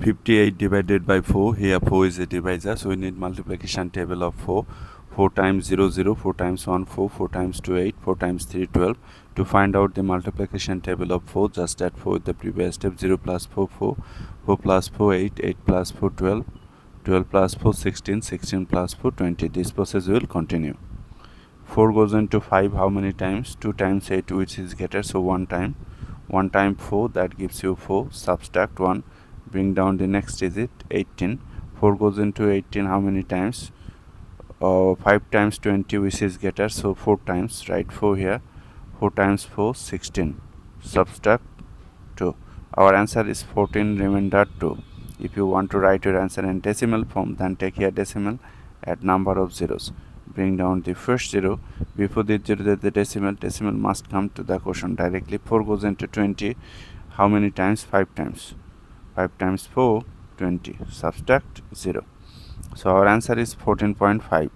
58 divided by 4. Here 4 is a divisor, so we need multiplication table of 4. 4 times 0 0, 4 times 1 4, 4 times 2 8, 4 times 3 12. To find out the multiplication table of 4, just add 4 with the previous step. 0 plus 4 4, 4 plus 4 8, 8 plus 4 12, 12 plus 4 16, 16 plus 4 20. This process will continue. 4 goes into 5 how many times? 2 times 8, which is greater, so 1 time. 1 time 4, that gives you 4. Subtract 1, bring down the next digit, 18. 4 goes into 18 how many times? 5 times 20, which is greater, so 4 times. Write 4 here. 4 times 4, 16. Subtract 2. Our answer is 14 remainder 2. If you want to write your answer in decimal form, then take here decimal, add number of zeros, bring down the first 0. Before the 0 the decimal must come to the quotient directly. 4 goes into 20 how many times? 5 times. 5 times 4, 20. Subtract 0. So our answer is 14.5.